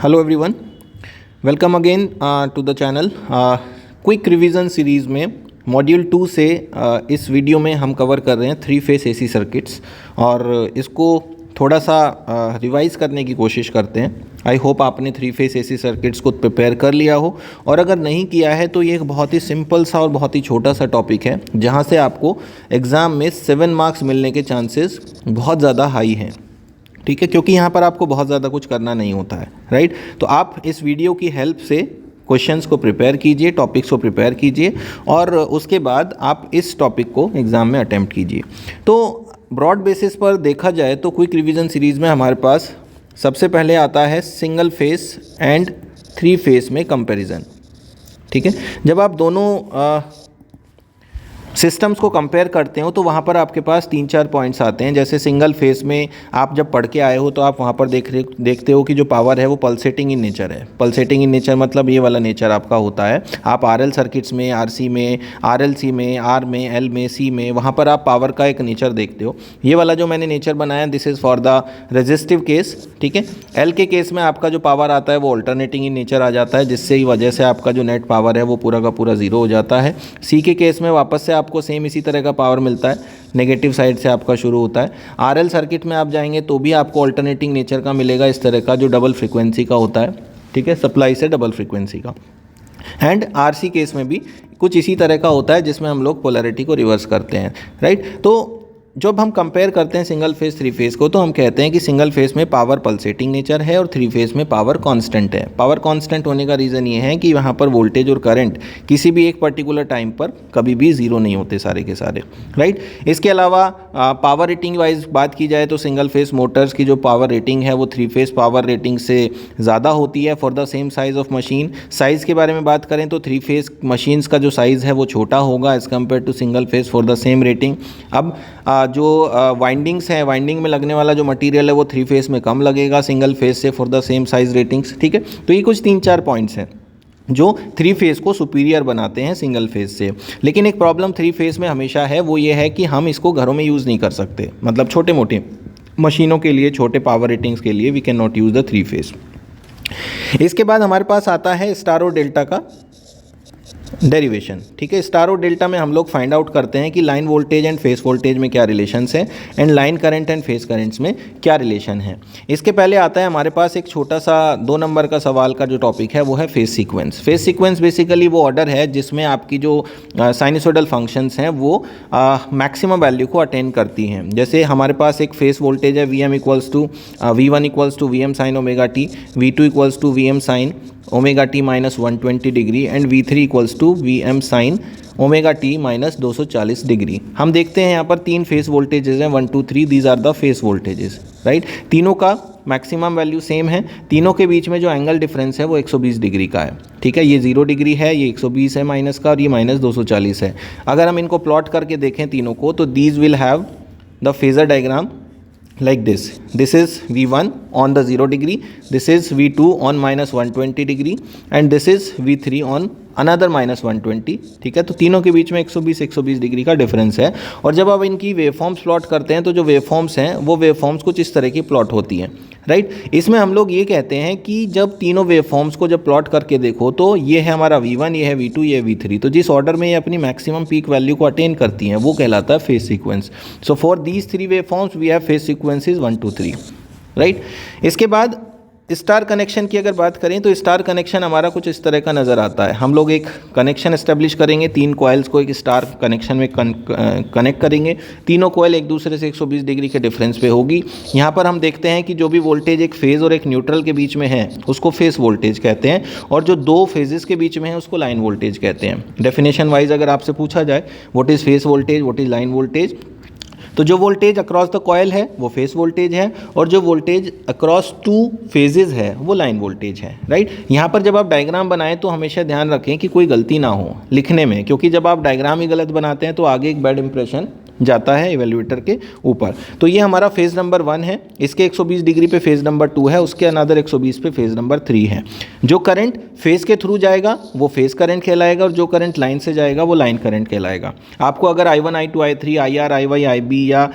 Hello everyone, welcome again to the channel. Quick revision series में module 2 से इस video में हम कवर कर रहे हैं 3 फेस एसी सर्किट्स और इसको थोड़ा सा रिवाइज़ करने की कोशिश करते हैं। आई होप आपने 3 फेस एसी सर्किट्स को प्रिपेयर कर लिया हो, और अगर नहीं किया है तो ये एक बहुत ही सिंपल सा और बहुत ही छोटा सा टॉपिक है जहाँ से आपको एग्ज़ाम में 7 मार्क्स मिलने के चांसेस बहुत ज़्यादा हाई हैं। ठीक है, क्योंकि यहाँ पर आपको बहुत ज़्यादा कुछ करना नहीं होता है, राइट। तो आप इस वीडियो की हेल्प से क्वेश्चंस को प्रिपेयर कीजिए, टॉपिक्स को प्रिपेयर कीजिए और उसके बाद आप इस टॉपिक को एग्ज़ाम में अटेम्प्ट कीजिए। तो ब्रॉड बेसिस पर देखा जाए तो क्विक रिवीजन सीरीज़ में हमारे पास सबसे पहले आता है सिंगल फेस एंड 3 फेस में कंपैरिजन। ठीक है, जब आप दोनों सिस्टम्स को कंपेयर करते हो तो वहाँ पर आपके पास 3-4 पॉइंट्स आते हैं। जैसे सिंगल फेस में आप जब पढ़ के आए हो तो आप वहाँ पर देखते हो कि जो पावर है वो पल्सेटिंग इन नेचर है। पल्सेटिंग इन नेचर मतलब ये वाला नेचर आपका होता है। आप आरएल सर्किट्स में, आरसी में, आरएलसी में, आर में, एल में, सी में, वहाँ पर आप पावर का एक नेचर देखते हो। ये वाला जो मैंने नेचर बनाया, this is for the resistive case. ठीक है, एल के केस में आपका जो पावर आता है वो अल्टरनेटिंग इन नेचर आ जाता है, जिससे ही वजह से आपका जो नेट पावर है वो पूरा का पूरा ज़ीरो हो जाता है। सी के केस में वापस से आपको सेम इसी तरह का पावर मिलता है, नेगेटिव साइड से आपका शुरू होता है। आरएल सर्किट में आप जाएंगे तो भी आपको अल्टरनेटिंग नेचर का मिलेगा, इस तरह का जो डबल फ्रीक्वेंसी का होता है। ठीक है, सप्लाई से डबल फ्रीक्वेंसी का। एंड आरसी केस में भी कुछ इसी तरह का होता है जिसमें हम लोग पोलैरिटी को रिवर्स करते हैं, राइट। तो जब हम कंपेयर करते हैं सिंगल फेस 3 फेस को तो हम कहते हैं कि सिंगल फेस में पावर पल्सेटिंग नेचर है और 3 फेस में पावर कांस्टेंट है। पावर कांस्टेंट होने का रीज़न ये है कि वहाँ पर वोल्टेज और करंट किसी भी एक पर्टिकुलर टाइम पर कभी भी ज़ीरो नहीं होते सारे के सारे, राइट। इसके अलावा पावर रेटिंग वाइज बात की जाए तो सिंगल फेस मोटर्स की जो पावर रेटिंग है वो 3 फेस पावर रेटिंग से ज़्यादा होती है for the same size of machine. Size के बारे में बात करें तो 3 फेस मशीन्स का जो साइज़ है वो छोटा होगा as compare to single phase for the same rating. अब जो वाइंडिंग्स हैं, वाइंडिंग में लगने वाला जो मटेरियल है वो 3 फेस में कम लगेगा सिंगल फेस से for the same size ratings. ठीक है, तो ये कुछ 3-4 पॉइंट्स हैं जो 3 फेस को सुपीरियर बनाते हैं सिंगल फेस से। लेकिन एक प्रॉब्लम 3 फेस में हमेशा है, वो ये है कि हम इसको घरों में यूज़ नहीं कर सकते। मतलब छोटे मोटे मशीनों के लिए, छोटे पावर रेटिंग्स के लिए we can not use the 3 phase. इसके बाद हमारे पास आता है स्टार और डेल्टा का डेरिवेशन। ठीक है, स्टार और डेल्टा में हम लोग फाइंड आउट करते हैं कि line voltage and phase voltage में क्या रिलेशंस है and line current and face currents में क्या रिलेशन है। इसके पहले आता है हमारे पास एक छोटा सा 2 नंबर का सवाल का जो टॉपिक है वो है phase sequence. Face sequence basically वो ऑर्डर है जिसमें आपकी जो साइनसोइडल फंक्शंस हैं वो मैक्सिमम वैल्यू को अटेन करती हैं। जैसे हमारे पास एक फेस वोल्टेज है V one equals to V M sine omega T, V2 equals to V M sine omega T minus 120 degree and V3 equals to V M sine omega T minus 240 degree. हम देखते हैं यहाँ पर 3 face voltages हैं, 1 2 3, these are the phase voltages, right. तीनों का maximum value same है। तीनों के बीच में जो एंगल डिफरेंस है वो 120 डिग्री का है। ठीक है, ये 0 डिग्री है, ये 120 है माइनस का, और ये माइनस 240 है। अगर हम इनको प्लॉट करके देखें तीनों को तो these will have the phasor diagram like this. This is V1 on the 0 degree, this is V2 on minus 120 degree and this is V3 on another minus 120। ठीक है, तो तीनों के बीच में 120 डिग्री का डिफरेंस है। और जब आप इनकी वेवफॉर्म्स प्लॉट करते हैं तो जो वेवफॉर्म्स हैं वो वेवफॉर्म्स कुछ इस तरह की प्लॉट होती हैं, राइट। इसमें हम लोग ये कहते हैं कि जब तीनों वेवफॉर्म्स को जब प्लॉट करके देखो तो ये है हमारा V1, ये है V2, ये है V3, तो जिस ऑर्डर में ये अपनी मैक्सिमम पीक वैल्यू को अटेन करती हैं वो कहलाता है phase sequence. So for these 3 waveforms we have phase sequences 1 2 3, right. इसके बाद स्टार कनेक्शन की अगर बात करें तो स्टार कनेक्शन हमारा कुछ इस तरह का नज़र आता है। हम लोग एक कनेक्शन एस्टेब्लिश करेंगे, 3 कॉइल्स को एक स्टार कनेक्शन में कनेक्ट करेंगे। तीनों कॉइल एक दूसरे से 120 डिग्री के डिफरेंस पे होगी। यहाँ पर हम देखते हैं कि जो भी वोल्टेज एक फेज़ और एक न्यूट्रल के बीच में है उसको फेस वोल्टेज कहते हैं, और जो 2 फेजेस के बीच में है उसको लाइन वोल्टेज कहते हैं। डेफिनेशन वाइज अगर आपसे पूछा जाए what is phase voltage, what is line voltage, तो जो वोल्टेज अक्रॉस द कॉयल है वो फेस वोल्टेज है और जो वोल्टेज अक्रॉस 2 फेजेस है वो लाइन वोल्टेज है, राइट। यहाँ पर जब आप डायग्राम बनाएं तो हमेशा ध्यान रखें कि कोई गलती ना हो लिखने में, क्योंकि जब आप डायग्राम ही गलत बनाते हैं तो आगे एक बैड इंप्रेशन जाता है इवेल्युएटर के ऊपर। तो ये हमारा फेज़ नंबर 1 है, इसके 120 डिग्री पे फेज़ नंबर 2 है, उसके अनदर 120 पे फेज़ नंबर 3 है। जो करंट फेज़ के थ्रू जाएगा वो फेज़ करंट कहलाएगा और जो करंट लाइन से जाएगा वो लाइन करंट कहलाएगा। आपको अगर I1 I2 I3 IR IY IB या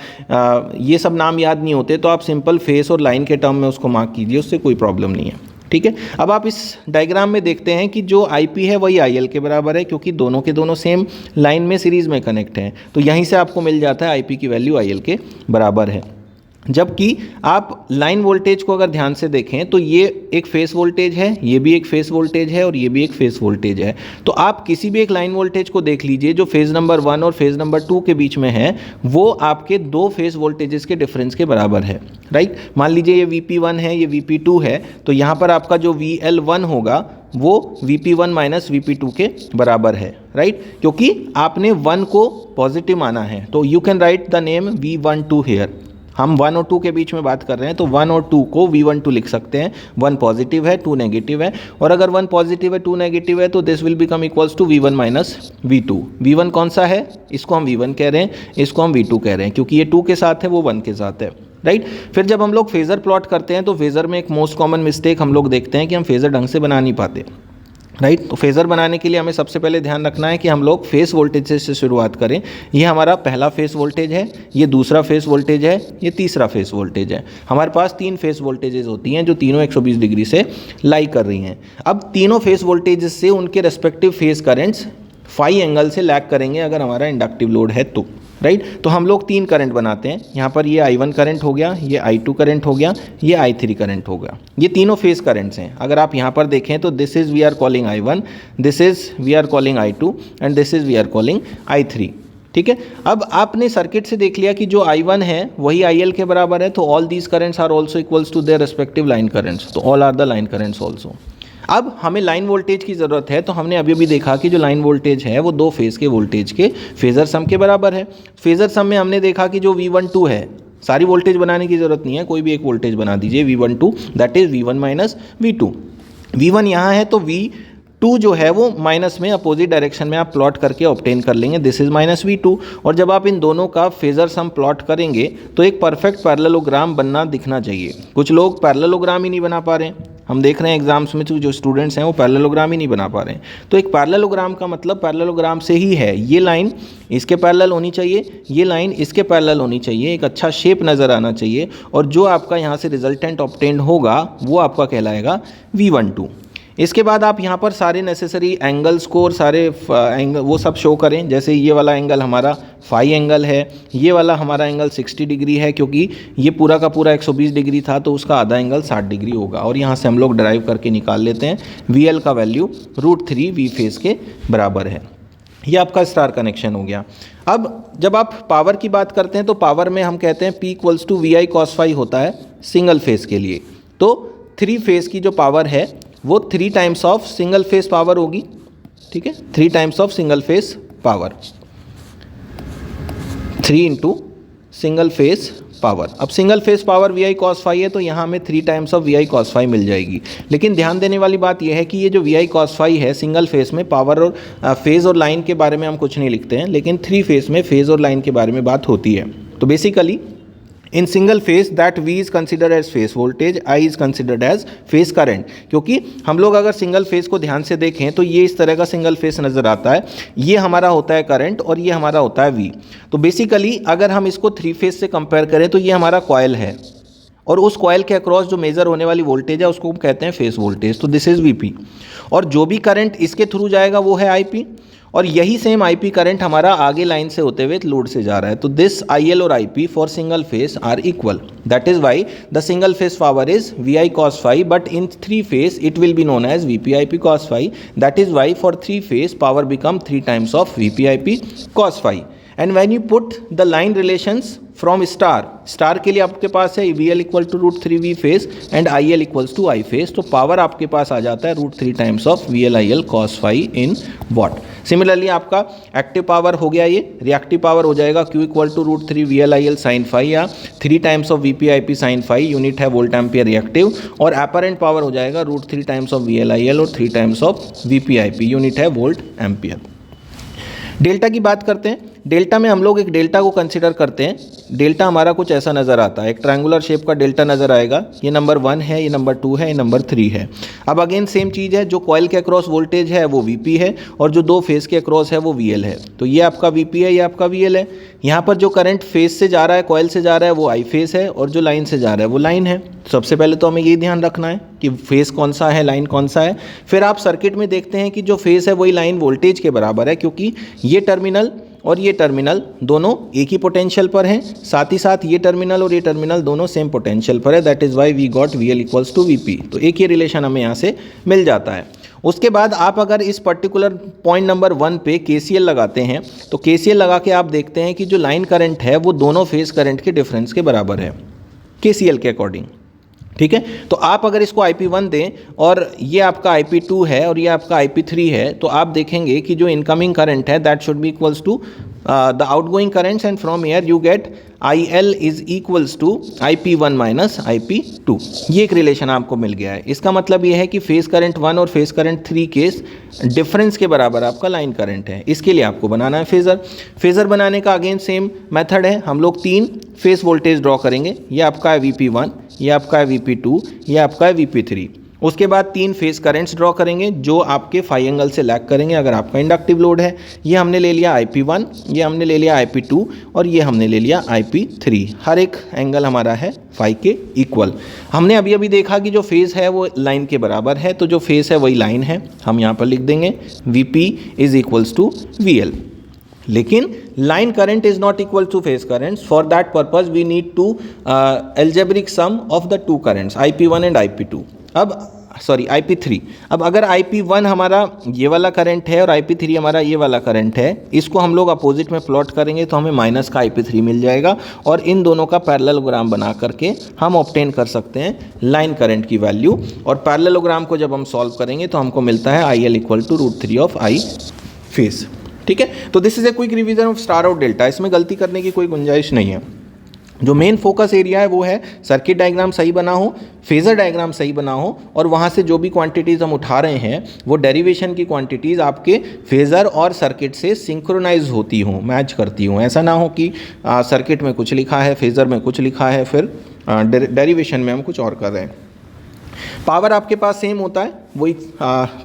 ये सब नाम याद नहीं होते तो आप सिंपल फेस और लाइन के टर्म में उसको मार्क कीजिए, उससे कोई प्रॉब्लम नहीं है। ठीक है। अब आप इस डायग्राम में देखते हैं कि जो IP है वही IL के बराबर है, क्योंकि दोनों के दोनों सेम लाइन में सीरीज में कनेक्ट हैं। तो यहीं से आपको मिल जाता है IP की वैल्यू IL के बराबर है। जबकि आप लाइन वोल्टेज को अगर ध्यान से देखें तो ये एक फेस वोल्टेज है, ये भी एक फेस वोल्टेज है और ये भी एक फेस वोल्टेज है। तो आप किसी भी एक लाइन वोल्टेज को देख लीजिए जो फेज नंबर 1 और फेज नंबर 2 के बीच में है, वो आपके दो फेस वोल्टेजेस के डिफरेंस के बराबर है, राइट। मान लीजिए ये VP1 है, ये VP2 है, तो यहाँ पर आपका जो VL1 होगा वो VP1 माइनस VP2 के बराबर है, राइट, क्योंकि आपने 1 को पॉजिटिव माना है। तो you can write the name V12 here. हम 1 और 2 के बीच में बात कर रहे हैं तो 1 और 2 को V12 लिख सकते हैं। 1 पॉजिटिव है, 2 नेगेटिव है, और अगर 1 पॉजिटिव है 2 नेगेटिव है तो this will become equals to V1 minus V2। V1 कौन सा है, इसको हम V1 कह रहे हैं, इसको हम V2 कह रहे हैं, क्योंकि ये 2 के साथ है वो 1 के साथ है, राइट। फिर जब हम लोग फेज़र प्लॉट करते हैं तो फेज़र में एक मोस्ट कॉमन मिस्टेक हम लोग देखते हैं कि हम फेज़र ढंग से बना नहीं पाते, राइट। तो फेज़र बनाने के लिए हमें सबसे पहले ध्यान रखना है कि हम लोग फेस वोल्टेज से शुरुआत करें। ये हमारा पहला फेस वोल्टेज है, ये दूसरा फेस वोल्टेज है, ये तीसरा फेस वोल्टेज है। हमारे पास 3 फेस वोल्टेजेस होती हैं जो तीनों 120 डिग्री से लाई कर रही हैं। अब तीनों फेस वोल्टेजेस से उनके respective phase currents phi angle से लैग करेंगे अगर हमारा इंडक्टिव लोड है तो, राइट। तो हम लोग 3 करंट बनाते हैं। यहाँ पर ये I1 करंट हो गया, ये I2 करंट हो गया, ये I3 करंट हो गया। ये तीनों फेस करंट्स हैं। अगर आप यहाँ पर देखें तो this is we are calling I1, this is we are calling I2 and this is we are calling I3, ठीक है। अब आपने सर्किट से देख लिया कि जो I1 है वही IL के बराबर है, तो all these currents are also equals to their respective line currents, तो all are the line currents also. अब हमें लाइन वोल्टेज की ज़रूरत है, तो हमने अभी भी देखा कि जो लाइन वोल्टेज है वो 2 फेज़ के वोल्टेज के फेज़र सम के बराबर है। फेज़र सम में हमने देखा कि जो V12 है, सारी वोल्टेज बनाने की ज़रूरत नहीं है, कोई भी एक वोल्टेज बना दीजिए V12, that is V1 minus V2। V1 यहाँ है तो V2 जो है वो माइनस में अपोजिट डायरेक्शन में आप प्लॉट करके ऑब्टेन कर लेंगे, दिस इज़ माइनस V2। और जब आप इन दोनों का फेज़र सम प्लॉट करेंगे तो एक परफेक्ट पैरेललोग्राम बनना दिखना चाहिए। कुछ लोग पैरेललोग्राम ही नहीं बना पा रहे हैं, हम देख रहे हैं एग्जाम्स में जो स्टूडेंट्स हैं वो पैरेललोग्राम ही नहीं बना पा रहे हैं। तो एक पैरेललोग्राम का मतलब पैरेललोग्राम से ही है, ये लाइन इसके पैरेलल होनी चाहिए, ये लाइन इसके पैरेलल होनी चाहिए, एक अच्छा शेप नज़र आना चाहिए, और जो आपका यहाँ से रिजल्टेंट ऑब्टेन्ड होगा वो आपका कहलाएगा V12। इसके बाद आप यहाँ पर सारे नेसेसरी एंगल्स को और सारे एंगल वो सब शो करें। जैसे ये वाला एंगल हमारा फाई एंगल है, ये वाला हमारा एंगल 60 डिग्री है, क्योंकि ये पूरा का पूरा 120 डिग्री था तो उसका आधा एंगल 60 डिग्री होगा। और यहाँ से हम लोग ड्राइव करके निकाल लेते हैं VL का वैल्यू √3 V फेस के बराबर है। ये आपका स्टार कनेक्शन हो गया। अब जब आप पावर की बात करते हैं तो पावर में हम कहते हैं P equals to VI cos phi होता है सिंगल फेस के लिए। तो 3 फेस की जो पावर है वो 3 times of single phase power होगी, ठीक है, 3 times of single phase power, 3 into single phase power. अब single phase power VI cos phi है तो यहाँ हमें 3 times of VI cos phi मिल जाएगी। लेकिन ध्यान देने वाली बात यह है कि ये जो VI cos phi है सिंगल फेस में पावर और फेज़ और लाइन के बारे में हम कुछ नहीं लिखते हैं, लेकिन 3 फेस में फेज़ और लाइन के बारे में बात होती है। तो basically in single phase that V is considered as phase voltage, I is considered as phase current. क्योंकि हम लोग अगर सिंगल फेस को ध्यान से देखें तो ये इस तरह का सिंगल फेस नज़र आता है, ये हमारा होता है करंट और ये हमारा होता है V। तो बेसिकली अगर हम इसको 3 फेस से कंपेयर करें तो ये हमारा कॉयल है और उस कॉयल के अक्रॉस जो मेजर होने वाली वोल्टेज है उसको हम कहते हैं फेस वोल्टेज, तो दिस इज़ VP। और जो भी करंट इसके थ्रू जाएगा वो है IP, और यही सेम IP करंट हमारा आगे लाइन से होते हुए लोड से जा रहा है। तो दिस IL और IP for single phase are equal, that is why the single phase power is VI cos phi, but in 3 phase it will be known as VPIP cos phi, that is why for 3 phase power become 3 times of VPIP cos phi। And when you put the line relations from star के लिए आपके पास है VL equal to √3 V face and IL equals to I phase, तो power आपके पास आ जाता है √3 times of VL/IL cos phi in watt. Similarly आपका एक्टिव पावर हो गया, ये रिएक्टिव पावर हो जाएगा Q equal to √3 VL/IL sin phi या 3 times of VPIP sin phi, unit है वोल्ट एम्पियर रिएक्टिव, और अपरेंट पावर हो जाएगा √3 टाइम्स ऑफ VL/IL और 3 टाइम्स ऑफ VPIP, यूनिट है वोल्ट एम्पियर। डेल्टा की बात करते हैं। डेल्टा में हम लोग एक डेल्टा को कंसिडर करते हैं। डेल्टा हमारा कुछ ऐसा नज़र आता है, एक ट्रायंगुलर शेप का डेल्टा नज़र आएगा। ये नंबर 1 है, ये नंबर 2 है, ये नंबर 3 है। अब अगेन सेम चीज़ है, जो कॉइल के अक्रॉस वोल्टेज है वो Vp है और जो दो फेस के अक्रॉस है वो VL है। तो ये आपका Vp है, ये आपका VL है। यहाँ पर जो करंट फेस से जा रहा है, कॉइल से जा रहा है, वो आई फेस है और जो लाइन से जा रहा है वो लाइन है। सबसे पहले तो हमें ये ध्यान रखना है कि फेस कौन सा है, लाइन कौन सा है। फिर आप सर्किट में देखते हैं कि जो फेस है वही लाइन वोल्टेज के बराबर है, क्योंकि ये टर्मिनल और ये टर्मिनल दोनों एक ही पोटेंशियल पर हैं, साथ ही साथ ये टर्मिनल और ये टर्मिनल दोनों सेम पोटेंशियल पर है। That is why we got VL equals to VP। तो एक ही रिलेशन हमें यहाँ से मिल जाता है। उसके बाद आप अगर इस पर्टिकुलर पॉइंट नंबर 1 पे KCL लगाते हैं तो KCL लगा के आप देखते हैं कि जो लाइन करंट है वो दोनों फेस करंट के डिफरेंस के बराबर है KCL के अकॉर्डिंग। ठीक है, तो आप अगर इसको IP1 दें और ये आपका IP2 है और ये आपका IP3 है, तो आप देखेंगे कि जो इनकमिंग करंट है that should be equals to the outgoing currents, and from here you get IL is equals to IP1 minus IP2। ये एक रिलेशन आपको मिल गया है। इसका मतलब ये है कि फेस करंट 1 और फेस करंट 3 के डिफरेंस के बराबर आपका लाइन करंट है। इसके लिए आपको बनाना है फेज़र। फेज़र बनाने का अगेन सेम मेथड है, हम लोग 3 फेस वोल्टेज ड्रॉ करेंगे। ये आपका है VP1, ये आपका है VP2, ये आपका है VP3। उसके बाद 3 फेस करंट्स ड्रॉ करेंगे जो आपके फाई एंगल से लैग करेंगे अगर आपका इंडक्टिव लोड है। ये हमने ले लिया IP1, ये हमने ले लिया IP2 और ये हमने ले लिया IP3। हर एक एंगल हमारा है फाई के इक्वल। हमने अभी अभी देखा कि जो फेस है वो लाइन के बराबर है, तो जो फेस है वही लाइन है। हम यहाँ पर लिख देंगे VP is equals to VL। लेकिन line current is not equal to phase current. For that purpose we need to algebraic sum of the two currents IP1 and IP2। अब सॉरी IP3। अब अगर IP1 हमारा ये वाला current है और IP3 हमारा ये वाला करंट है, इसको हम लोग अपोजिट में प्लॉट करेंगे तो हमें माइनस का IP3 मिल जाएगा और इन दोनों का पैरेललोग्राम बना करके हम ऑब्टेन कर सकते हैं लाइन करंट की वैल्यू। और पैरेललोग्राम को जब हम सॉल्व करेंगे तो हमको मिलता है IL equal to √3 of I phase. ठीक है, तो this is a quick revision of star और डेल्टा। इसमें गलती करने की कोई गुंजाइश नहीं है। जो मेन फोकस एरिया है वो है सर्किट डायग्राम सही बना हो, फेज़र डायग्राम सही बना हो और वहाँ से जो भी क्वांटिटीज़ हम उठा रहे हैं वो डेरिवेशन की क्वांटिटीज़ आपके फेज़र और सर्किट से सिंक्रोनाइज होती हों, मैच करती हों। ऐसा ना हो कि सर्किट में कुछ लिखा है, फेज़र में कुछ लिखा है, फिर डेरिवेशन में हम कुछ और कर रहे हैं। पावर आपके पास सेम होता है, वही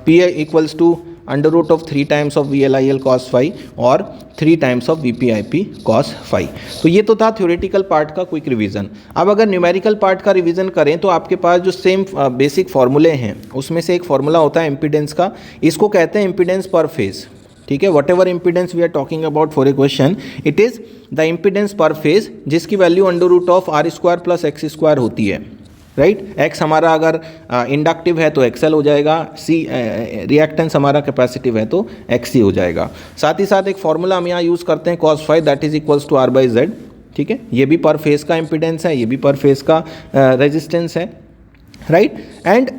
P equals to √ of 3 times of VLIL cos phi और 3 times of VPIP cos phi। तो ये तो था थ्योरेटिकल पार्ट का क्विक रिवीजन। अब अगर न्यूमेरिकल पार्ट का रिवीजन करें तो आपके पास जो सेम बेसिक फार्मूले हैं उसमें से एक फार्मूला होता है इम्पीडेंस का। इसको कहते हैं इम्पीडेंस पर फेज। ठीक है, whatever impedance we are talking about for a question, it is the impedance per phase जिसकी वैल्यू √ of R² + X² होती है। राइट, X हमारा अगर इंडक्टिव है तो XL हो जाएगा, C रिएक्टेंस हमारा कैपेसिटिव है तो XC हो जाएगा। साथ ही साथ एक फार्मूला हम यहाँ यूज़ करते हैं cos phi that is equals to R/Z। ठीक है, ये भी पर फेस का इम्पीडेंस है, ये भी पर फेस का रेजिस्टेंस है। राइट, एंड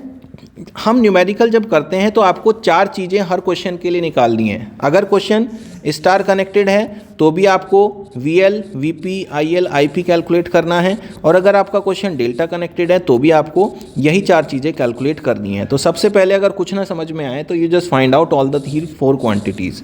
हम न्यूमेरिकल जब करते हैं तो आपको 4 चीज़ें हर क्वेश्चन के लिए निकालनी है। अगर क्वेश्चन स्टार कनेक्टेड है तो भी आपको VL, VP, IL, IP calculate करना है और अगर आपका क्वेश्चन डेल्टा कनेक्टेड है तो भी आपको यही 4 चीज़ें कैलकुलेट करनी है। तो सबसे पहले अगर कुछ ना समझ में आए तो you just find out all the 4 quantities.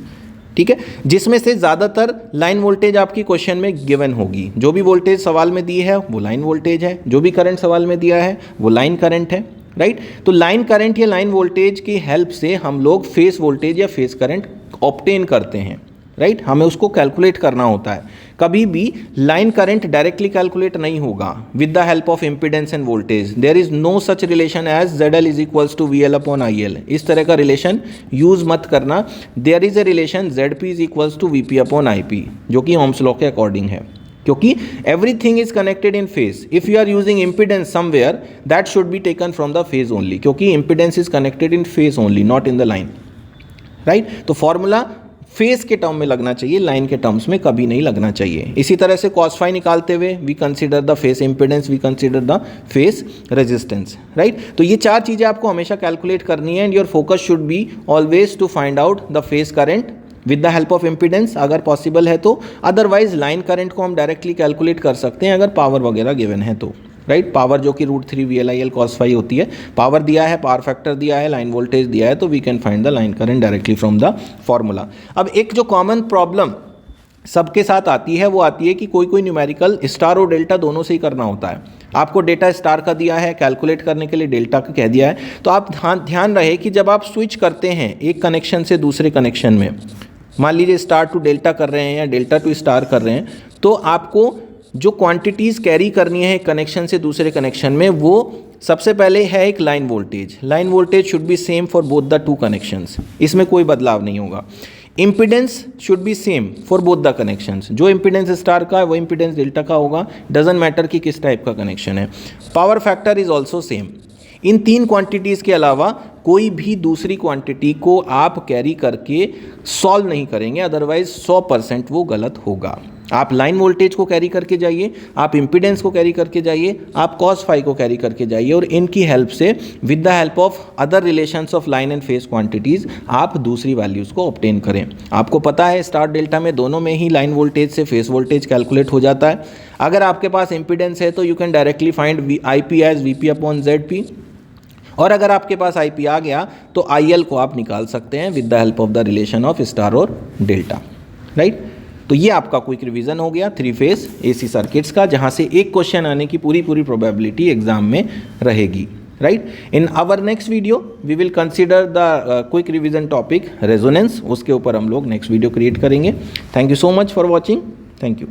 ठीक है, जिसमें से ज़्यादातर लाइन वोल्टेज आपकी क्वेश्चन में गिवन होगी। जो भी वोल्टेज सवाल में दी है वो लाइन वोल्टेज है, जो भी करंट सवाल में दिया है वो लाइन करंट है। राइट, तो लाइन करंट या लाइन वोल्टेज की हेल्प से हम लोग फेस वोल्टेज या फेस करंट ऑब्टेन करते हैं। राइट, हमें उसको कैलकुलेट करना होता है। कभी भी लाइन करंट डायरेक्टली कैलकुलेट नहीं होगा with the help of impedance and voltage. There is no such relation as ZL is equals to VL upon IL। इस तरह का रिलेशन यूज मत करना। There is a relation ZP is equals to VP upon IP, जो कि Ohm's law के according है, क्योंकि everything is connected in phase. If you are using impedance somewhere that should be taken from the phase only, क्योंकि impedance is connected in phase only, not in the line. Right, तो formula face के term में लगना चाहिए, line के terms में कभी नहीं लगना चाहिए। इसी तरह से cos phi निकालते हुए we consider the phase impedance, we consider the phase resistance. Right, तो ये 4 चीज़ें आपको हमेशा कैलकुलेट करनी है and your focus should be always to find out the phase current with the help of impedance अगर पॉसिबल है तो। अदरवाइज लाइन करंट को हम डायरेक्टली कैलकुलेट कर सकते हैं अगर पावर वगैरह गिवन है तो। राइट, पावर जो कि √3 VLIL cos phi होती है, पावर दिया है, पावर फैक्टर दिया है, लाइन वोल्टेज दिया है, तो we can find the line current directly from the formula. अब एक जो कॉमन प्रॉब्लम सबके साथ आती है वो आती है कि कोई कोई न्यूमेरिकल स्टार और डेल्टा दोनों से ही करना होता है। आपको डेटा स्टार का दिया है, कैलकुलेट करने के लिए डेल्टा का कह दिया है, तो आप ध्यान रहे कि जब आप स्विच करते हैं एक कनेक्शन से दूसरे कनेक्शन में, मान लीजिए स्टार टू डेल्टा कर रहे हैं या डेल्टा टू स्टार कर रहे हैं, तो आपको जो क्वांटिटीज़ कैरी करनी है कनेक्शन से दूसरे कनेक्शन में, वो सबसे पहले है एक line voltage. Line voltage should be same for both the two connections, इसमें कोई बदलाव नहीं होगा। Impedance should be same for both the connections, जो इम्पिडेंस स्टार का है वो इम्पिडेंस डेल्टा का होगा, डजेंट मैटर कि किस टाइप का कनेक्शन है। Power factor is also same. In 3 quantities के अलावा कोई भी दूसरी क्वांटिटी को आप कैरी करके सॉल्व नहीं करेंगे, अदरवाइज 100% वो गलत होगा। आप लाइन वोल्टेज को कैरी करके जाइए, आप इम्पिडेंस को कैरी करके जाइए, आप कॉस फाई को कैरी करके जाइए, और इनकी हेल्प से with the help of other relations of line and face quantities आप दूसरी वैल्यूज़ को ऑब्टेन करें। आपको पता है स्टार डेल्टा में दोनों में ही लाइन वोल्टेज से फेस वोल्टेज कैलकुलेट हो जाता है। अगर आपके पास इम्पिडेंस है तो you can directly find I P as V P upon Z P, और अगर आपके पास आई पी आ गया तो आई एल को आप निकाल सकते हैं with the help of the relation of star और डेल्टा, राइट। तो ये आपका क्विक रिवीजन हो गया 3 फेज एसी सर्किट्स का, जहां से एक क्वेश्चन आने की पूरी प्रोबेबिलिटी एग्जाम में रहेगी, right. In our next video we will consider the quick revision topic resonance, उसके ऊपर हम लोग नेक्स्ट वीडियो क्रिएट करेंगे। Thank you so much for watching, thank you.